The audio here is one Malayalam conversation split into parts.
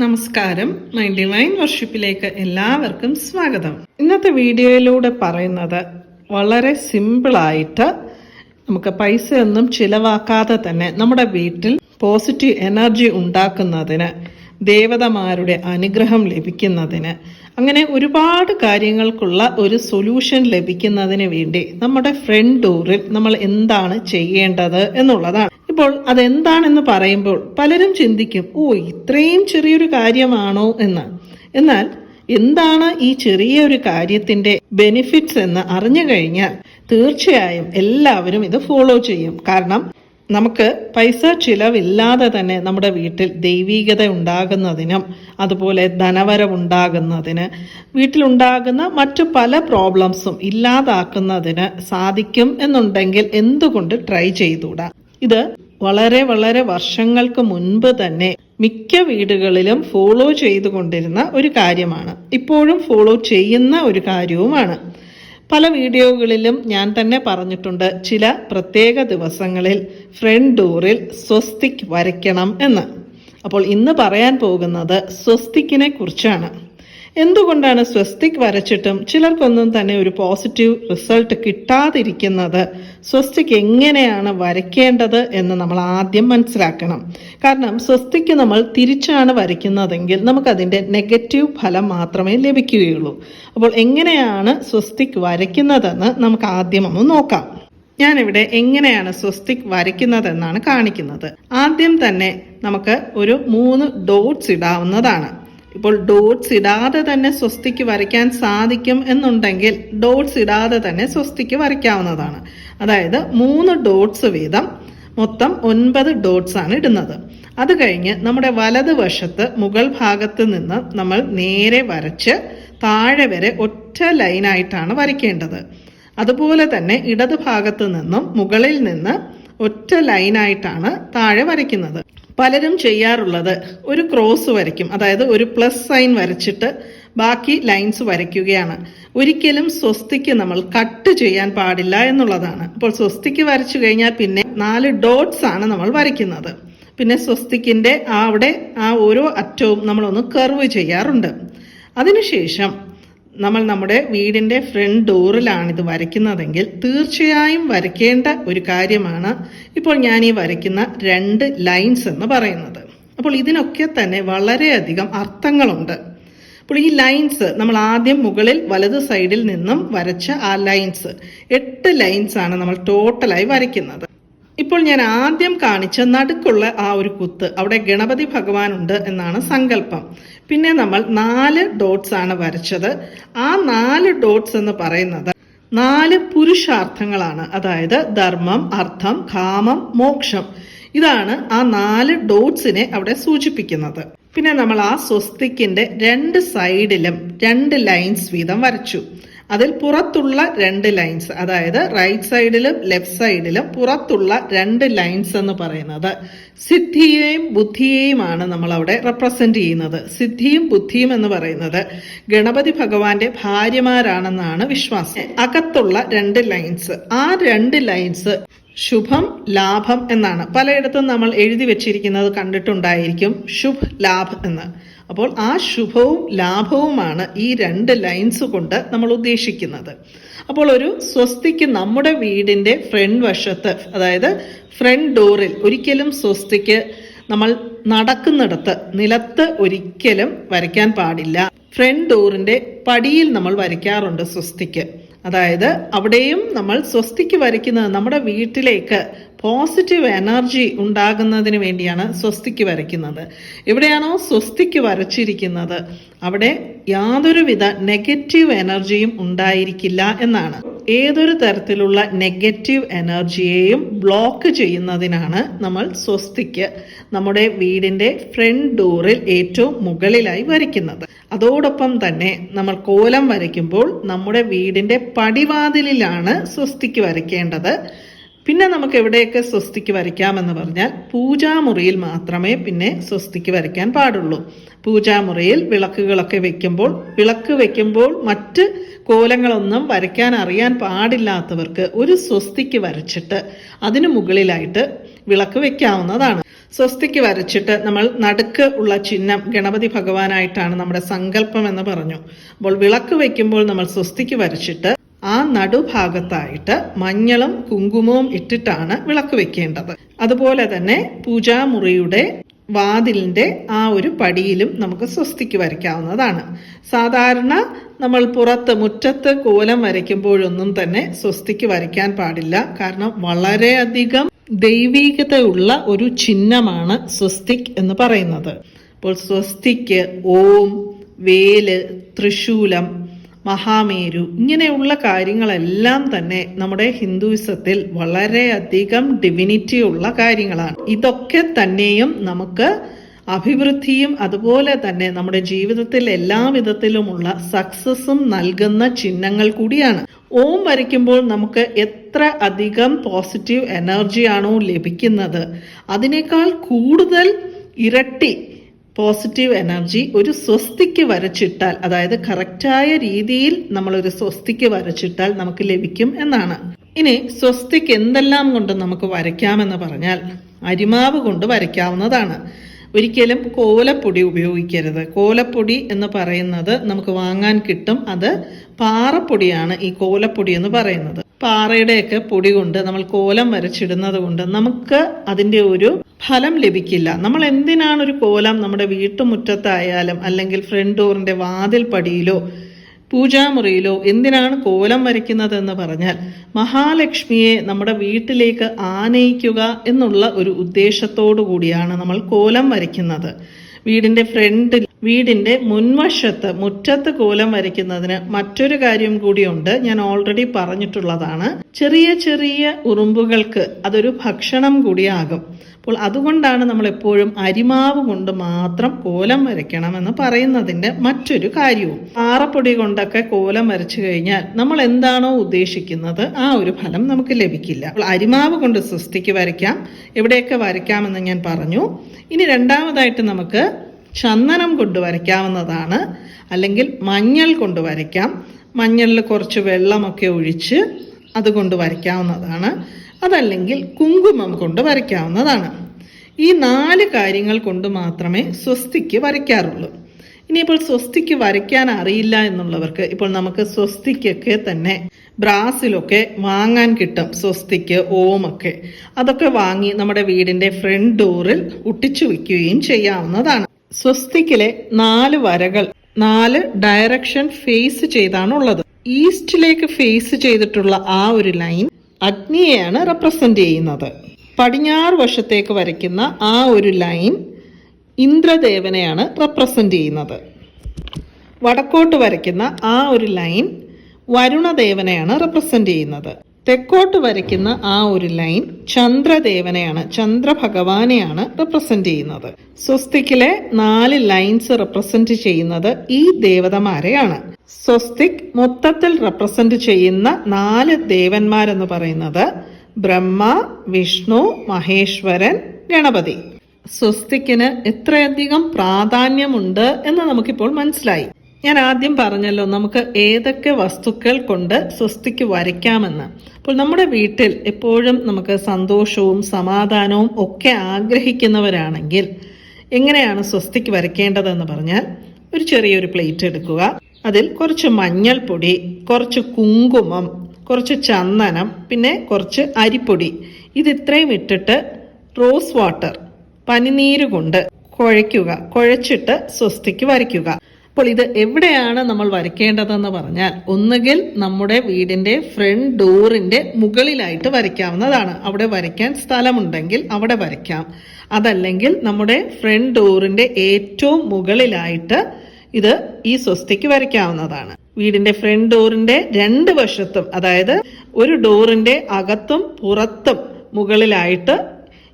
നമസ്കാരം. മൈ ഡിവൈൻ വർഷിപ്പിലേക്ക് എല്ലാവർക്കും സ്വാഗതം. ഇന്നത്തെ വീഡിയോയിലൂടെ പറയുന്നത് വളരെ സിമ്പിളായിട്ട് നമുക്ക് പൈസയൊന്നും ചിലവാക്കാതെ തന്നെ നമ്മുടെ വീട്ടിൽ പോസിറ്റീവ് എനർജി ഉണ്ടാക്കുന്നതിന്, ദേവതമാരുടെ അനുഗ്രഹം ലഭിക്കുന്നതിന്, അങ്ങനെ ഒരുപാട് കാര്യങ്ങൾക്കുള്ള ഒരു സൊല്യൂഷൻ ലഭിക്കുന്നതിന് വേണ്ടി നമ്മുടെ ഫ്രണ്ട് ഡോറിൽ നമ്മൾ എന്താണ് ചെയ്യേണ്ടത് എന്നുള്ളതാണ്. ഇപ്പോൾ അതെന്താണെന്ന് പറയുമ്പോൾ പലരും ചിന്തിക്കും, ഇത്രയും ചെറിയൊരു കാര്യമാണോ എന്ന്. എന്നാൽ എന്താണ് ഈ ചെറിയൊരു കാര്യത്തിന്റെ ബെനിഫിറ്റ്സ് എന്ന് അറിഞ്ഞു കഴിഞ്ഞാൽ തീർച്ചയായും എല്ലാവരും ഇത് ഫോളോ ചെയ്യും. കാരണം നമുക്ക് പൈസ ചിലവില്ലാതെ തന്നെ നമ്മുടെ വീട്ടിൽ ദൈവീകത ഉണ്ടാകുന്നതിനും അതുപോലെ ധനവരവുണ്ടാകുന്നതിന്, വീട്ടിലുണ്ടാകുന്ന മറ്റു പല പ്രോബ്ലംസും ഇല്ലാതാക്കുന്നതിന് സാധിക്കും എന്നുണ്ടെങ്കിൽ എന്തുകൊണ്ട് ട്രൈ ചെയ്തുകൂടാ? ഇത് വളരെ വളരെ വർഷങ്ങൾക്ക് മുൻപ് തന്നെ മിക്ക വീടുകളിലും ഫോളോ ചെയ്തുകൊണ്ടിരുന്ന ഒരു കാര്യമാണ്. ഇപ്പോഴും ഫോളോ ചെയ്യുന്ന ഒരു കാര്യവുമാണ്. പല വീഡിയോകളിലും ഞാൻ തന്നെ പറഞ്ഞിട്ടുണ്ട്, ചില പ്രത്യേക ദിവസങ്ങളിൽ ഫ്രണ്ട് ഡോറിൽ സ്വസ്തിക് വരയ്ക്കണം എന്ന്. അപ്പോൾ ഇന്ന് പറയാൻ പോകുന്നത് സ്വസ്തിക്കിനെ കുറിച്ചാണ്. എന്തുകൊണ്ടാണ് സ്വസ്തിക് വരച്ചിട്ടും ചിലർക്കൊന്നും തന്നെ ഒരു പോസിറ്റീവ് റിസൾട്ട് കിട്ടാതിരിക്കുന്നത്? സ്വസ്തിക് എങ്ങനെയാണ് വരയ്ക്കേണ്ടത് എന്ന് നമ്മൾ ആദ്യം മനസ്സിലാക്കണം. കാരണം സ്വസ്തിക്ക് നമ്മൾ തിരിച്ചാണ് വരയ്ക്കുന്നതെങ്കിൽ നമുക്കതിൻ്റെ നെഗറ്റീവ് ഫലം മാത്രമേ ലഭിക്കുകയുള്ളൂ. അപ്പോൾ എങ്ങനെയാണ് സ്വസ്തിക് വരയ്ക്കുന്നതെന്ന് നമുക്ക് ആദ്യം ഒന്ന് നോക്കാം. ഞാനിവിടെ എങ്ങനെയാണ് സ്വസ്തിക് വരയ്ക്കുന്നതെന്നാണ് കാണിക്കുന്നത്. ആദ്യം തന്നെ നമുക്ക് ഒരു 3 ഡോട്ട്സ് ഇടാവുന്നതാണ്. ഇപ്പോൾ ഡോട്ട്സ് ഇടാതെ തന്നെ സ്വസ്തിക്ക് വരയ്ക്കാൻ സാധിക്കും എന്നുണ്ടെങ്കിൽ ഡോട്ട്സ് ഇടാതെ തന്നെ സ്വസ്തിക്ക് വരയ്ക്കാവുന്നതാണ്. അതായത് 3 ഡോട്ട്സ് വീതം മൊത്തം 9 ഡോട്ട്സ് ആണ് ഇടുന്നത്. അത് കഴിഞ്ഞ് നമ്മുടെ വലതുവശത്ത് മുകൾ ഭാഗത്ത് നിന്ന് നമ്മൾ നേരെ വരച്ച് താഴെ വരെ ഒറ്റ ലൈനായിട്ടാണ് വരയ്ക്കേണ്ടത്. അതുപോലെ തന്നെ ഇടത് ഭാഗത്ത് നിന്നും മുകളിൽ നിന്ന് ഒറ്റ ലൈനായിട്ടാണ് താഴെ വരയ്ക്കുന്നത്. പലരും ചെയ്യാറുള്ളത് ഒരു ക്രോസ് വരയ്ക്കും, അതായത് ഒരു പ്ലസ് സൈൻ വരച്ചിട്ട് ബാക്കി ലൈൻസ് വരയ്ക്കുകയാണ്. ഒരിക്കലും സ്വസ്തിക്ക് നമ്മൾ കട്ട് ചെയ്യാൻ പാടില്ല എന്നുള്ളതാണ്. അപ്പോൾ സ്വസ്തിക്ക് വരച്ചു കഴിഞ്ഞാൽ പിന്നെ 4 ഡോട്ട്സ് ആണ് നമ്മൾ വരയ്ക്കുന്നത്. പിന്നെ സ്വസ്തിക്കിന്റെ അവിടെ ഓരോ അറ്റവും നമ്മളൊന്ന് കർവ് ചെയ്യാറുണ്ട്. അതിനുശേഷം നമ്മൾ നമ്മുടെ വീടിന്റെ ഫ്രണ്ട് ഡോറിലാണ് ഇത് വരയ്ക്കുന്നതെങ്കിൽ തീർച്ചയായും വരയ്ക്കേണ്ട ഒരു കാര്യമാണ് ഇപ്പോൾ ഞാൻ ഈ വരയ്ക്കുന്ന 2 ലൈൻസ് എന്ന് പറയുന്നത്. അപ്പോൾ ഇതിനൊക്കെ തന്നെ വളരെയധികം അർത്ഥങ്ങളുണ്ട്. അപ്പോൾ ഈ ലൈൻസ് നമ്മൾ ആദ്യം മുകളിൽ വലത് സൈഡിൽ നിന്നും വരച്ച ആ ലൈൻസ് 8 ലൈൻസ് ആണ് നമ്മൾ ടോട്ടലായി വരയ്ക്കുന്നത്. ഇപ്പോൾ ഞാൻ ആദ്യം കാണിച്ച നടുക്കുള്ള ആ ഒരു കുത്ത്, അവിടെ ഗണപതി ഭഗവാൻ ഉണ്ട് എന്നാണ് സങ്കല്പം. പിന്നെ നമ്മൾ 4 ഡോട്ട്സ് ആണ് വരച്ചത്. ആ 4 ഡോട്ട്സ് എന്ന് പറയുന്നത് 4 പുരുഷാർത്ഥങ്ങളാണ്. അതായത് ധർമ്മം, അർത്ഥം, കാമം, മോക്ഷം. ഇതാണ് ആ 4 ഡോട്ട്സിനെ അവിടെ സൂചിപ്പിക്കുന്നത്. പിന്നെ നമ്മൾ ആ സ്വസ്തിക്കിന്റെ 2 സൈഡിലും 2 ലൈൻസ് വീതം വരച്ചു. അതിൽ പുറത്തുള്ള 2 ലൈൻസ്, അതായത് റൈറ്റ് സൈഡിലും ലെഫ്റ്റ് സൈഡിലും പുറത്തുള്ള 2 ലൈൻസ് എന്ന് പറയുന്നത് സിദ്ധിയെയും ബുദ്ധിയെയുമാണ് നമ്മൾ അവിടെ റെപ്രസെന്റ് ചെയ്യുന്നത്. സിദ്ധിയും ബുദ്ധിയും എന്ന് പറയുന്നത് ഗണപതി ഭഗവാന്റെ ഭാര്യമാരാണെന്നാണ് വിശ്വാസം. അകത്തുള്ള 2 ലൈൻസ്, ആ 2 ലൈൻസ് ശുഭം, ലാഭം എന്നാണ്. പലയിടത്തും നമ്മൾ എഴുതി വെച്ചിരിക്കുന്നത് കണ്ടിട്ടുണ്ടായിരിക്കും, ശുഭ് ലാഭ് എന്ന്. അപ്പോൾ ആ ശുഭവും ലാഭവുമാണ് ഈ 2 ലൈൻസ് കൊണ്ട് നമ്മൾ ഉദ്ദേശിക്കുന്നത്. അപ്പോൾ ഒരു സ്വസ്തിക്ക് നമ്മുടെ വീടിന്റെ ഫ്രണ്ട് വശത്ത്, അതായത് ഫ്രണ്ട് ഡോറിൽ ഒരിക്കലും സ്വസ്തിക്ക് നമ്മൾ നടക്കുന്നിടത്ത്, നിലത്ത് ഒരിക്കലും വരയ്ക്കാൻ പാടില്ല. ഫ്രണ്ട് ഡോറിന്റെ പടിയിൽ നമ്മൾ വരയ്ക്കാറുണ്ട് സ്വസ്തിക്ക്. അതായത് അവിടെയും നമ്മൾ സ്വസ്തിക്ക് വരയ്ക്കുന്നത് നമ്മുടെ വീട്ടിലേക്ക് പോസിറ്റീവ് എനർജി ഉണ്ടാകുന്നതിന് വേണ്ടിയാണ് സ്വസ്തിക്ക് വരയ്ക്കുന്നത്. എവിടെയാണോ സ്വസ്തിക്ക് വരച്ചിരിക്കുന്നത് അവിടെ യാതൊരുവിധ നെഗറ്റീവ് എനർജിയും ഉണ്ടായിരിക്കില്ല എന്നാണ്. ഏതൊരു തരത്തിലുള്ള നെഗറ്റീവ് എനർജിയെയും ബ്ലോക്ക് ചെയ്യുന്നതിനാണ് നമ്മൾ സ്വസ്തിക്ക് നമ്മുടെ വീടിന്റെ ഫ്രണ്ട് ഡോറിൽ ഏറ്റവും മുകളിലായി വരയ്ക്കുന്നത്. അതോടൊപ്പം തന്നെ നമ്മൾ കോലം വരയ്ക്കുമ്പോൾ നമ്മുടെ വീടിന്റെ പടിവാതിലിലാണ് സ്വസ്തിക്ക് വരയ്ക്കേണ്ടത്. പിന്നെ നമുക്ക് എവിടെയൊക്കെ സ്വസ്തിക്ക് വരയ്ക്കാമെന്ന് പറഞ്ഞാൽ പൂജാമുറിയിൽ മാത്രമേ പിന്നെ സ്വസ്തിക്ക് വരയ്ക്കാൻ പാടുള്ളൂ. പൂജാമുറിയിൽ വിളക്കുകളൊക്കെ വെക്കുമ്പോൾ, വിളക്ക് വെക്കുമ്പോൾ മറ്റ് കോലങ്ങളൊന്നും വരയ്ക്കാൻ അറിയാൻ പാടില്ലാത്തവർക്ക് ഒരു സ്വസ്തിക്ക് വരച്ചിട്ട് അതിനു മുകളിലായിട്ട് വിളക്ക് വെക്കാവുന്നതാണ്. സ്വസ്തിക്ക് വരച്ചിട്ട് നമ്മൾ നടുക്ക് ഉള്ള ചിഹ്നം ഗണപതി ഭഗവാനായിട്ടാണ് നമ്മുടെ സങ്കല്പം എന്ന് പറഞ്ഞു. അപ്പോൾ വിളക്ക് വയ്ക്കുമ്പോൾ നമ്മൾ സ്വസ്തിക്ക് വരച്ചിട്ട് ആ നടുഭാഗത്തായിട്ട് മഞ്ഞളും കുങ്കുമവും ഇട്ടിട്ടാണ് വിളക്ക് വെക്കേണ്ടത്. അതുപോലെ തന്നെ പൂജാമുറിയുടെ വാതിലിന്റെ ആ ഒരു പടിയിലും നമുക്ക് സ്വസ്തിക്ക് വരയ്ക്കാവുന്നതാണ്. സാധാരണ നമ്മൾ പുറത്ത് മുറ്റത്ത് കോലം വരയ്ക്കുമ്പോഴൊന്നും തന്നെ സ്വസ്തിക്ക് വരയ്ക്കാൻ പാടില്ല. കാരണം വളരെയധികം ദൈവീകതയുള്ള ഒരു ചിഹ്നമാണ് സ്വസ്തിക് എന്ന് പറയുന്നത്. അപ്പോൾ സ്വസ്തിക്ക് ഓം, വേല്, തൃശൂലം, മഹാമേരു ഇങ്ങനെയുള്ള കാര്യങ്ങളെല്ലാം തന്നെ നമ്മുടെ ഹിന്ദുയിസത്തിൽ വളരെയധികം ഡിവിനിറ്റി ഉള്ള കാര്യങ്ങളാണ്. ഇതൊക്കെ തന്നെയും നമുക്ക് അഭിവൃദ്ധിയും അതുപോലെ തന്നെ നമ്മുടെ ജീവിതത്തിൽ എല്ലാ വിധത്തിലുമുള്ള സക്സസും നൽകുന്ന ചിഹ്നങ്ങൾ കൂടിയാണ്. ഓം വരയ്ക്കുമ്പോൾ നമുക്ക് എത്ര അധികം പോസിറ്റീവ് എനർജിയാണോ ലഭിക്കുന്നത്, അതിനേക്കാൾ കൂടുതൽ ഇരട്ടി പോസിറ്റീവ് എനർജി ഒരു സ്വസ്തിക്ക് വരച്ചിട്ടാൽ, അതായത് കറക്റ്റായ രീതിയിൽ നമ്മളൊരു സ്വസ്തിക്ക് വരച്ചിട്ടാൽ നമുക്ക് ലഭിക്കും എന്നാണ്. ഇനി സ്വസ്തിക്ക് എന്തെല്ലാം കൊണ്ട് നമുക്ക് വരയ്ക്കാമെന്ന് പറഞ്ഞാൽ അരിമാവ് കൊണ്ട് വരയ്ക്കാവുന്നതാണ്. ഒരിക്കലും കോലപ്പൊടി ഉപയോഗിക്കരുത്. കോലപ്പൊടി എന്ന് പറയുന്നത് നമുക്ക് വാങ്ങാൻ കിട്ടും. അത് പാറപ്പൊടിയാണ് ഈ കോലപ്പൊടി എന്ന് പറയുന്നത്. പാറയുടെയൊക്കെ പൊടി കൊണ്ട് നമ്മൾ കോലം വരച്ചിടുന്നത് കൊണ്ട് നമുക്ക് അതിന്റെ ഒരു ഫലം ലഭിക്കില്ല. നമ്മൾ എന്തിനാണ് ഒരു കോലം നമ്മുടെ വീട്ടുമുറ്റത്തായാലും അല്ലെങ്കിൽ ഫ്രണ്ട് ഡോറിന്റെ വാതിൽ പടിയിലോ പൂജാമുറിയിലോ എന്തിനാണ് കോലം വരയ്ക്കുന്നത് എന്ന് പറഞ്ഞാൽ മഹാലക്ഷ്മിയെ നമ്മുടെ വീട്ടിലേക്ക് ആനയിക്കുക എന്നുള്ള ഒരു ഉദ്ദേശത്തോടു കൂടിയാണ് നമ്മൾ കോലം വരയ്ക്കുന്നത്. വീടിന്റെ മുൻവശത്ത് മുറ്റത്ത് കോലം വരയ്ക്കുന്നതിന് മറ്റൊരു കാര്യം കൂടിയുണ്ട്. ഞാൻ ഓൾറെഡി പറഞ്ഞിട്ടുള്ളതാണ്. ചെറിയ ചെറിയ ഉറുമ്പുകൾക്ക് അതൊരു ഭക്ഷണം കൂടിയാകും. അപ്പോൾ അതുകൊണ്ടാണ് നമ്മൾ എപ്പോഴും അരിമാവ് കൊണ്ട് മാത്രം കോലം വരയ്ക്കണമെന്ന് പറയുന്നതിന്റെ മറ്റൊരു കാര്യവും. പാറപ്പൊടി കൊണ്ടൊക്കെ കോലം വരച്ചു കഴിഞ്ഞാൽ നമ്മൾ എന്താണോ ഉദ്ദേശിക്കുന്നത് ആ ഒരു ഫലം നമുക്ക് ലഭിക്കില്ല. അപ്പോൾ അരിമാവ് കൊണ്ട് സ്വസ്തിക്ക് വരയ്ക്കാം. എവിടെയൊക്കെ വരയ്ക്കാമെന്ന് ഞാൻ പറഞ്ഞു. ഇനി രണ്ടാമതായിട്ട് നമുക്ക് ചന്ദനം കൊണ്ട് വരയ്ക്കാവുന്നതാണ്, അല്ലെങ്കിൽ മഞ്ഞൾ കൊണ്ട് വരയ്ക്കാം. മഞ്ഞളിൽ കുറച്ച് വെള്ളമൊക്കെ ഒഴിച്ച് അതുകൊണ്ട് വരയ്ക്കാവുന്നതാണ്. അതല്ലെങ്കിൽ കുങ്കുമം കൊണ്ട് വരയ്ക്കാവുന്നതാണ്. ഈ 4 കാര്യങ്ങൾ കൊണ്ട് മാത്രമേ സ്വസ്തിക്ക് വരയ്ക്കാറുള്ളൂ. ഇനിയിപ്പോൾ സ്വസ്തിക്ക് വരയ്ക്കാൻ അറിയില്ല എന്നുള്ളവർക്ക് ഇപ്പോൾ നമുക്ക് സ്വസ്തിക്കൊക്കെ തന്നെ ബ്രാസിലൊക്കെ വാങ്ങാൻ കിട്ടും. സ്വസ്തിക്ക്, ഓമൊക്കെ അതൊക്കെ വാങ്ങി നമ്മുടെ വീടിന്റെ ഫ്രണ്ട് ഡോറിൽ ഒട്ടിച്ചു വയ്ക്കുകയും ചെയ്യാവുന്നതാണ്. സ്വസ്തിക്കിലെ 4 വരകൾ 4 ഡയറക്ഷൻ ഫേസ് ചെയ്താണുള്ളത്. ഈസ്റ്റിലേക്ക് ഫേസ് ചെയ്തിട്ടുള്ള ആ ഒരു ലൈൻ അഗ്നിയെയാണ് റെപ്രസെന്റ് ചെയ്യുന്നത്. പടിഞ്ഞാറ് വശത്തേക്ക് വരയ്ക്കുന്ന ആ ഒരു ലൈൻ ഇന്ദ്രദേവനെയാണ് റെപ്രസെന്റ് ചെയ്യുന്നത്. വടക്കോട്ട് വരയ്ക്കുന്ന ആ ഒരു ലൈൻ വരുണദേവനെയാണ് റെപ്രസെന്റ് ചെയ്യുന്നത്. തെക്കോട്ട് വരയ്ക്കുന്ന ആ ഒരു ലൈൻ ചന്ദ്രദേവനെയാണ്, ചന്ദ്രഭഗവാനെയാണ് റെപ്രസെന്റ് ചെയ്യുന്നത്. സ്വസ്തിക്കിലെ 4 ലൈൻസ് റെപ്രസെന്റ് ചെയ്യുന്നത് ഈ ദേവതമാരെയാണ്. സ്വസ്തിക് മൊത്തത്തിൽ റെപ്രസെന്റ് ചെയ്യുന്ന 4 ദേവന്മാരെന്ന് പറയുന്നത് ബ്രഹ്മ, വിഷ്ണു, മഹേശ്വരൻ, ഗണപതി. സ്വസ്തിക്കിന് എത്രയധികം പ്രാധാന്യമുണ്ട് എന്ന് നമുക്കിപ്പോൾ മനസ്സിലായി. ഞാൻ ആദ്യം പറഞ്ഞല്ലോ നമുക്ക് ഏതൊക്കെ വസ്തുക്കൾ കൊണ്ട് സ്വസ്തിക്ക് വരയ്ക്കാമെന്ന്. അപ്പോൾ നമ്മുടെ വീട്ടിൽ എപ്പോഴും നമുക്ക് സന്തോഷവും സമാധാനവും ഒക്കെ ആഗ്രഹിക്കുന്നവരാണെങ്കിൽ എങ്ങനെയാണ് സ്വസ്തിക്ക് വരയ്ക്കേണ്ടതെന്ന് പറഞ്ഞാൽ, ഒരു ചെറിയൊരു പ്ലേറ്റ് എടുക്കുക. അതിൽ കുറച്ച് മഞ്ഞൾപ്പൊടി, കുറച്ച് കുങ്കുമം, കുറച്ച് ചന്ദനം, പിന്നെ കുറച്ച് അരിപ്പൊടി, ഇതിത്രയും ഇട്ടിട്ട് റോസ് വാട്ടർ, പനിനീര് കൊണ്ട് കുഴയ്ക്കുക. കുഴച്ചിട്ട് സ്വസ്തിക്ക് വരയ്ക്കുക. അപ്പോൾ ഇത് എവിടെയാണ് നമ്മൾ വരയ്ക്കേണ്ടതെന്ന് പറഞ്ഞാൽ, ഒന്നുകിൽ നമ്മുടെ വീടിന്റെ ഫ്രണ്ട് ഡോറിന്റെ മുകളിലായിട്ട് വരയ്ക്കാവുന്നതാണ്. അവിടെ വരയ്ക്കാൻ സ്ഥലമുണ്ടെങ്കിൽ അവിടെ വരയ്ക്കാം. അതല്ലെങ്കിൽ നമ്മുടെ ഫ്രണ്ട് ഡോറിന്റെ ഏറ്റവും മുകളിലായിട്ട് ഇത് ഈ സ്വസ്തിക്ക് വരയ്ക്കാവുന്നതാണ്. വീടിന്റെ ഫ്രണ്ട് ഡോറിന്റെ 2 വശത്തും, അതായത് ഒരു ഡോറിന്റെ അകത്തും പുറത്തും മുകളിലായിട്ട്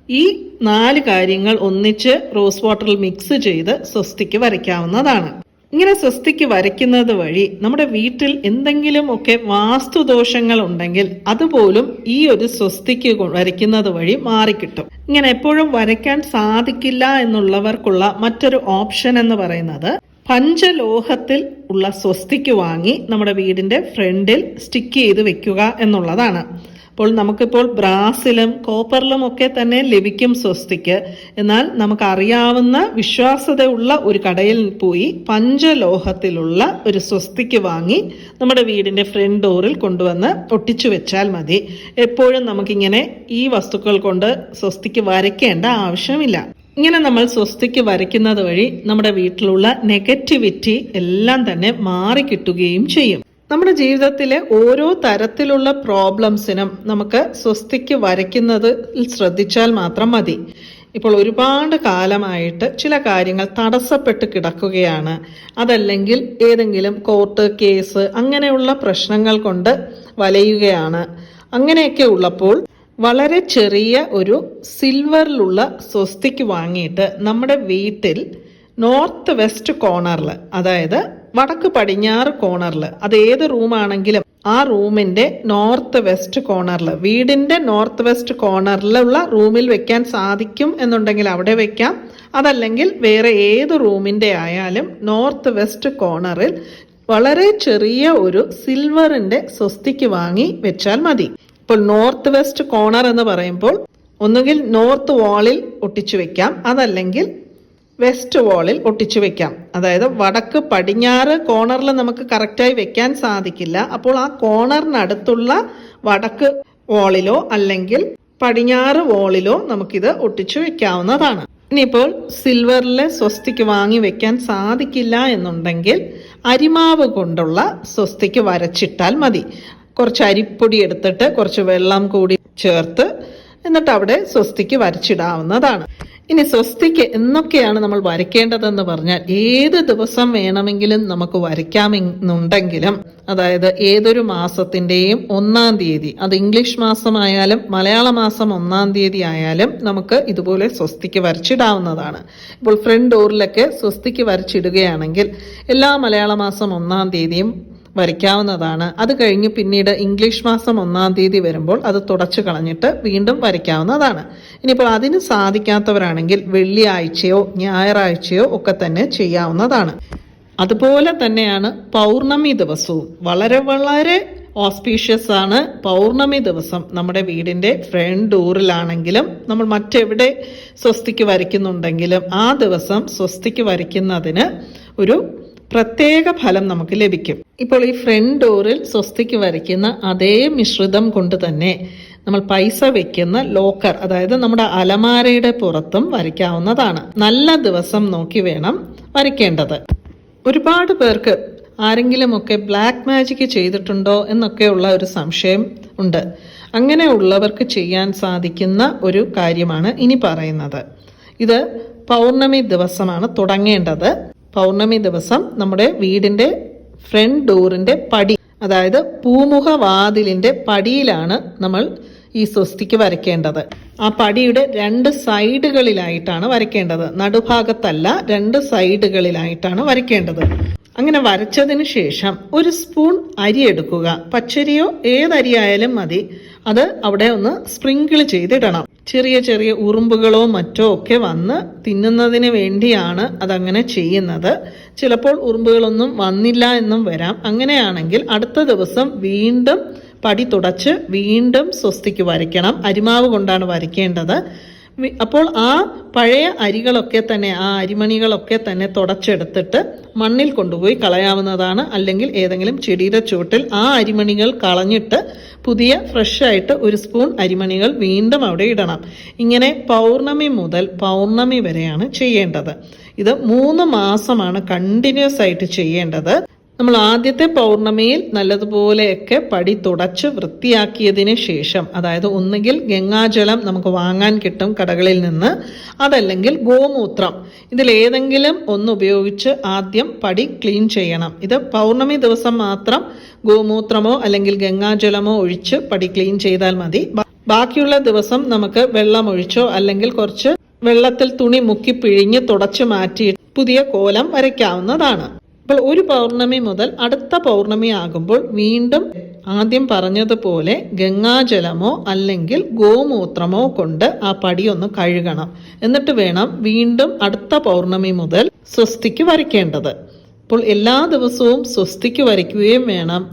ഈ 4 കാര്യങ്ങൾ ഒന്നിച്ച് റോസ് വാട്ടറിൽ മിക്സ് ചെയ്ത് സ്വസ്തിക്ക് വരയ്ക്കാവുന്നതാണ്. ഇങ്ങനെ സ്വസ്തിക്ക് വരയ്ക്കുന്നത് വഴി നമ്മുടെ വീട്ടിൽ എന്തെങ്കിലും ഒക്കെ വാസ്തുദോഷങ്ങൾ ഉണ്ടെങ്കിൽ അതുപോലും ഈ ഒരു സ്വസ്തിക്ക് വരയ്ക്കുന്നത് വഴി മാറിക്കിട്ടും. ഇങ്ങനെ എപ്പോഴും വരയ്ക്കാൻ സാധിക്കില്ല എന്നുള്ളവർക്കുള്ള മറ്റൊരു ഓപ്ഷൻ എന്ന് പറയുന്നത് പഞ്ചലോഹത്തിൽ ഉള്ള സ്വസ്തിക്ക് വാങ്ങി നമ്മുടെ വീടിന്റെ ഫ്രണ്ടിൽ സ്റ്റിക്ക് ചെയ്ത് വെക്കുക എന്നുള്ളതാണ്. അപ്പോൾ നമുക്കിപ്പോൾ ബ്രാസിലും കോപ്പറിലും ഒക്കെ തന്നെ ലഭിക്കും സ്വസ്തിക്ക്. എന്നാൽ നമുക്കറിയാവുന്ന വിശ്വാസ്യതയുള്ള ഒരു കടയിൽ പോയി പഞ്ചലോഹത്തിലുള്ള ഒരു സ്വസ്തിക്ക് വാങ്ങി നമ്മുടെ വീടിന്റെ ഫ്രണ്ട് ഡോറിൽ കൊണ്ടുവന്ന് ഒട്ടിച്ചു വെച്ചാൽ മതി. എപ്പോഴും നമുക്കിങ്ങനെ ഈ വസ്തുക്കൾ കൊണ്ട് സ്വസ്തിക്ക് വരയ്ക്കേണ്ട ആവശ്യമില്ല. ഇങ്ങനെ നമ്മൾ സ്വസ്തിക്ക് വരയ്ക്കുന്നത് വഴി നമ്മുടെ വീട്ടിലുള്ള നെഗറ്റിവിറ്റി എല്ലാം തന്നെ മാറിക്കിട്ടുകയും ചെയ്യും. നമ്മുടെ ജീവിതത്തിലെ ഓരോ തരത്തിലുള്ള പ്രോബ്ലംസിനും നമുക്ക് സ്വസ്തിക്ക് വരയ്ക്കുന്നത് ശ്രദ്ധിച്ചാൽ മാത്രം മതി. ഇപ്പോൾ ഒരുപാട് കാലമായിട്ട് ചില കാര്യങ്ങൾ തടസ്സപ്പെട്ട് കിടക്കുകയാണ്, അതല്ലെങ്കിൽ ഏതെങ്കിലും കോർട്ട് കേസ് അങ്ങനെയുള്ള പ്രശ്നങ്ങൾ കൊണ്ട് വലയുകയാണ്. അങ്ങനെയൊക്കെ ഉള്ളപ്പോൾ വളരെ ചെറിയ ഒരു സിൽവറിലുള്ള സ്വസ്തിക്ക് വാങ്ങിയിട്ട് നമ്മുടെ വീട്ടിൽ നോർത്ത് വെസ്റ്റ് കോർണറിൽ, അതായത് വടക്ക് പടിഞ്ഞാറ് കോർണറിൽ, അത് ഏത് റൂമാണെങ്കിലും ആ റൂമിന്റെ നോർത്ത് വെസ്റ്റ് കോർണറിൽ, വീടിന്റെ നോർത്ത് വെസ്റ്റ് കോർണറിലുള്ള റൂമിൽ വെക്കാൻ സാധിക്കും എന്നുണ്ടെങ്കിൽ അവിടെ വെക്കാം. അതല്ലെങ്കിൽ വേറെ ഏത് റൂമിന്റെ ആയാലും നോർത്ത് വെസ്റ്റ് കോർണറിൽ വളരെ ചെറിയ ഒരു സിൽവറിന്റെ സ്വസ്തിക്ക് വാങ്ങി വെച്ചാൽ മതി. ഇപ്പോൾ നോർത്ത് വെസ്റ്റ് കോർണർ എന്ന് പറയുമ്പോൾ ഒന്നുകിൽ നോർത്ത് വാളിൽ ഒട്ടിച്ചു വെക്കാം, അതല്ലെങ്കിൽ വെസ്റ്റ് വാളിൽ ഒട്ടിച്ചു വെക്കാം. അതായത് വടക്ക് പടിഞ്ഞാറ് കോർണറിൽ നമുക്ക് കറക്റ്റായി വെക്കാൻ സാധിക്കില്ല. അപ്പോൾ ആ കോർണറിനടുത്തുള്ള വടക്ക് വാളിലോ അല്ലെങ്കിൽ പടിഞ്ഞാറ് വാളിലോ നമുക്കിത് ഒട്ടിച്ചു വെക്കാവുന്നതാണ്. ഇനിയിപ്പോൾ സിൽവറിലെ സ്വസ്തിക്ക് വാങ്ങി വെക്കാൻ സാധിക്കില്ല എന്നുണ്ടെങ്കിൽ അരിമാവ് കൊണ്ടുള്ള സ്വസ്തിക്ക് വരച്ചിട്ടാൽ മതി. കുറച്ച് അരിപ്പൊടി എടുത്തിട്ട് കുറച്ച് വെള്ളം കൂടി ചേർത്ത് എന്നിട്ട് അവിടെ സ്വസ്തിക്ക് വരച്ചിടാവുന്നതാണ്. ഇനി സ്വസ്തിക്ക് എന്നൊക്കെയാണ് നമ്മൾ വരയ്ക്കേണ്ടതെന്ന് പറഞ്ഞാൽ ഏത് ദിവസം വേണമെങ്കിലും നമുക്ക് വരയ്ക്കാമെന്നുണ്ടെങ്കിലും, അതായത് ഏതൊരു മാസത്തിന്റെയും 1-ാം തീയതി, അത് ഇംഗ്ലീഷ് മാസമായാലും മലയാള മാസം 1-ാം തീയതി ആയാലും നമുക്ക് ഇതുപോലെ സ്വസ്തിക്ക് വരച്ചിടാവുന്നതാണ്. ഇപ്പോൾ ഫ്രണ്ട് ഡോറിലൊക്കെ സ്വസ്തിക്ക് വരച്ചിടുകയാണെങ്കിൽ എല്ലാ മലയാള മാസം 1-ാം തീയതിയും വരയ്ക്കാവുന്നതാണ്. അത് കഴിഞ്ഞ് പിന്നീട് ഇംഗ്ലീഷ് മാസം 1-ാം തീയതി വരുമ്പോൾ അത് തുടച്ചു കളഞ്ഞിട്ട് വീണ്ടും വരയ്ക്കാവുന്നതാണ്. ഇനിയിപ്പോൾ അതിന് സാധിക്കാത്തവരാണെങ്കിൽ വെള്ളിയാഴ്ചയോ ഞായറാഴ്ചയോ ഒക്കെ തന്നെ ചെയ്യാവുന്നതാണ്. അതുപോലെ തന്നെയാണ് പൗർണമി ദിവസവും. വളരെ വളരെ ഓസ്പീഷ്യസ് ആണ് പൗർണമി ദിവസം. നമ്മുടെ വീടിന്റെ ഫ്രണ്ട് ഡോറിലാണെങ്കിലും നമ്മൾ മറ്റെവിടെ സ്വസ്തിക്ക് വരയ്ക്കുന്നുണ്ടെങ്കിലും ആ ദിവസം സ്വസ്തിക്ക് വരയ്ക്കുന്നതിന് ഒരു പ്രത്യേക ഫലം നമുക്ക് ലഭിക്കും. ഇപ്പോൾ ഈ ഫ്രണ്ട് ഡോറിൽ സ്വസ്തിക്ക് വരയ്ക്കുന്ന അതേ മിശ്രിതം കൊണ്ട് തന്നെ നമ്മൾ പൈസ വെക്കുന്ന ലോക്കർ, അതായത് നമ്മുടെ അലമാരയുടെ പുറത്തും വരയ്ക്കാവുന്നതാണ്. നല്ല ദിവസം നോക്കി വേണം വരയ്ക്കേണ്ടത്. ഒരുപാട് പേർക്ക് ആരെങ്കിലുമൊക്കെ ബ്ലാക്ക് മാജിക് ചെയ്തിട്ടുണ്ടോ എന്നൊക്കെയുള്ള ഒരു സംശയം ഉണ്ട്. അങ്ങനെയുള്ളവർക്ക് ചെയ്യാൻ സാധിക്കുന്ന ഒരു കാര്യമാണ് ഇനി പറയുന്നത്. ഇത് പൗർണമി ദിവസമാണ് തുടങ്ങേണ്ടത്. പൗർണമി ദിവസം നമ്മുടെ വീടിന്റെ ഫ്രണ്ട് ഡോറിന്റെ പടി, അതായത് പൂമുഖവാതിലിന്റെ പടിയിലാണ് നമ്മൾ ഈ സ്വസ്തിക്ക് വരയ്ക്കേണ്ടത്. ആ പടിയുടെ 2 സൈഡുകളിലായിട്ടാണ് വരയ്ക്കേണ്ടത്, നടുഭാഗത്തല്ല, 2 സൈഡുകളിലായിട്ടാണ് വരയ്ക്കേണ്ടത്. അങ്ങനെ വരച്ചതിന് ശേഷം 1 സ്പൂൺ അരി എടുക്കുക. പച്ചരിയോ ഏതരിയായാലും മതി. അത് അവിടെ ഒന്ന് സ്പ്രിങ്കിൾ ചെയ്തിടണം. ചെറിയ ചെറിയ ഉറുമ്പുകളോ മറ്റോ ഒക്കെ വന്ന് തിന്നുന്നതിന് വേണ്ടിയാണ് അതങ്ങനെ ചെയ്യുന്നത്. ചിലപ്പോൾ ഉറുമ്പുകളൊന്നും വന്നില്ല എന്നും വരാം. അങ്ങനെയാണെങ്കിൽ അടുത്ത ദിവസം വീണ്ടും പടി തുടച്ച് വീണ്ടും സ്വസ്തിക്ക് വരയ്ക്കണം. അരിമാവ് കൊണ്ടാണ് വരയ്ക്കേണ്ടത്. അപ്പോൾ ആ പഴയ അരികളൊക്കെ തന്നെ, ആ അരിമണികളൊക്കെ തന്നെ തുടച്ചെടുത്തിട്ട് മണ്ണിൽ കൊണ്ടുപോയി കളയാവുന്നതാണ്. അല്ലെങ്കിൽ ഏതെങ്കിലും ചെടിയുടെ ചുവട്ടിൽ ആ അരിമണികൾ കളഞ്ഞിട്ട് പുതിയ ഫ്രഷായിട്ട് 1 സ്പൂൺ അരിമണികൾ വീണ്ടും അവിടെ ഇടണം. ഇങ്ങനെ പൗർണമി മുതൽ പൗർണമി വരെയാണ് ചെയ്യേണ്ടത്. ഇത് 3 മാസമാണ് കണ്ടിന്യൂസ് ആയിട്ട് ചെയ്യേണ്ടത്. നമ്മൾ ആദ്യത്തെ പൗർണമിയിൽ നല്ലതുപോലെയൊക്കെ പടി തുടച്ച് വൃത്തിയാക്കിയതിന് ശേഷം, അതായത് ഒന്നുകിൽ ഗംഗാജലം നമുക്ക് വാങ്ങാൻ കിട്ടും കടകളിൽ നിന്ന്, അതല്ലെങ്കിൽ ഗോമൂത്രം, ഇതിലേതെങ്കിലും ഒന്ന് ഉപയോഗിച്ച് ആദ്യം പടി ക്ലീൻ ചെയ്യണം. ഇത് പൗർണമി ദിവസം മാത്രം ഗോമൂത്രമോ അല്ലെങ്കിൽ ഗംഗാജലമോ ഒഴിച്ച് പടി ക്ലീൻ ചെയ്താൽ മതി. ബാക്കിയുള്ള ദിവസം നമുക്ക് വെള്ളം ഒഴിച്ചോ അല്ലെങ്കിൽ കുറച്ച് വെള്ളത്തിൽ തുണി മുക്കി പിഴിഞ്ഞ് തുടച്ചു മാറ്റി പുതിയ കോലം വരയ്ക്കാവുന്നതാണ്. അപ്പോൾ 1 പൗർണമി മുതൽ അടുത്ത പൗർണമി ആകുമ്പോൾ വീണ്ടും ആദ്യം പറഞ്ഞതുപോലെ ഗംഗാജലമോ അല്ലെങ്കിൽ ഗോമൂത്രമോ കൊണ്ട് ആ പടി ഒന്ന് കഴുകണം. എന്നിട്ട് വേണം വീണ്ടും അടുത്ത പൗർണമി മുതൽ സ്വസ്തിക്ക് വരയ്ക്കേണ്ടത്. അപ്പോൾ എല്ലാ ദിവസവും സ്വസ്തിക്ക് വരയ്ക്കുകയും വേണം.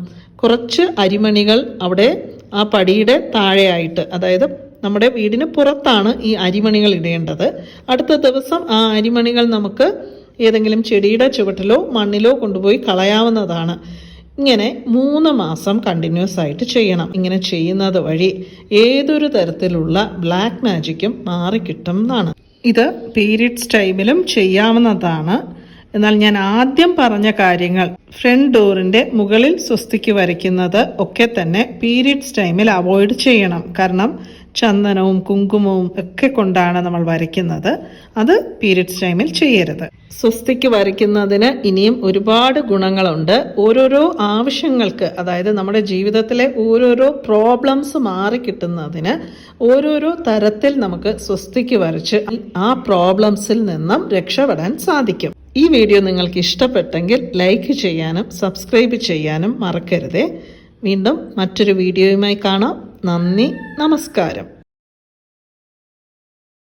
കുറച്ച് അരിമണികൾ അവിടെ ആ പടിയുടെ താഴെയായിട്ട്, അതായത് നമ്മുടെ വീടിന് പുറത്താണ് ഈ അരിമണികൾ ഇടേണ്ടത്. അടുത്ത ദിവസം ആ അരിമണികൾ നമുക്ക് ഏതെങ്കിലും ചെടിയുടെ ചുവട്ടിലോ മണ്ണിലോ കൊണ്ടുപോയി കളയാവുന്നതാണ്. ഇങ്ങനെ 3 മാസം കണ്ടിന്യൂസ് ആയിട്ട് ചെയ്യണം. ഇങ്ങനെ ചെയ്യുന്നത് വഴി ഏതൊരു തരത്തിലുള്ള ബ്ലാക്ക് മാജിക്കും മാറിക്കിട്ടും എന്നാണ്. ഇത് പീരിയഡ്സ് ടൈമിലും ചെയ്യാവുന്നതാണ്. എന്നാൽ ഞാൻ ആദ്യം പറഞ്ഞ കാര്യങ്ങൾ, ഫ്രണ്ട് ഡോറിന്റെ മുകളിൽ സ്വസ്തിക്ക് വരയ്ക്കുന്നത് ഒക്കെ തന്നെ പീരിയഡ്സ് ടൈമിൽ അവോയ്ഡ് ചെയ്യണം. കാരണം ചന്ദനവും കുങ്കുമവും ഒക്കെ കൊണ്ടാണ് നമ്മൾ വരയ്ക്കുന്നത്. അത് പീരിയഡ്സ് ടൈമിൽ ചെയ്യരുത്. സ്വസ്തിക്ക് വരയ്ക്കുന്നതിന് ഇനിയും ഒരുപാട് ഗുണങ്ങളുണ്ട്. ഓരോരോ ആവശ്യങ്ങൾക്ക്, അതായത് നമ്മുടെ ജീവിതത്തിലെ ഓരോരോ പ്രോബ്ലംസ് മാറിക്കിട്ടുന്നതിന് ഓരോരോ തരത്തിൽ നമുക്ക് സ്വസ്തിക്ക് വരച്ച് ആ പ്രോബ്ലംസിൽ നിന്നും രക്ഷപ്പെടാൻ സാധിക്കും. ഈ വീഡിയോ നിങ്ങൾക്ക് ഇഷ്ടപ്പെട്ടെങ്കിൽ ലൈക്ക് ചെയ്യാനും സബ്സ്ക്രൈബ് ചെയ്യാനും മറക്കരുതേ. വീണ്ടും മറ്റൊരു വീഡിയോയുമായി കാണാം. നന്ദി, നമസ്കാരം.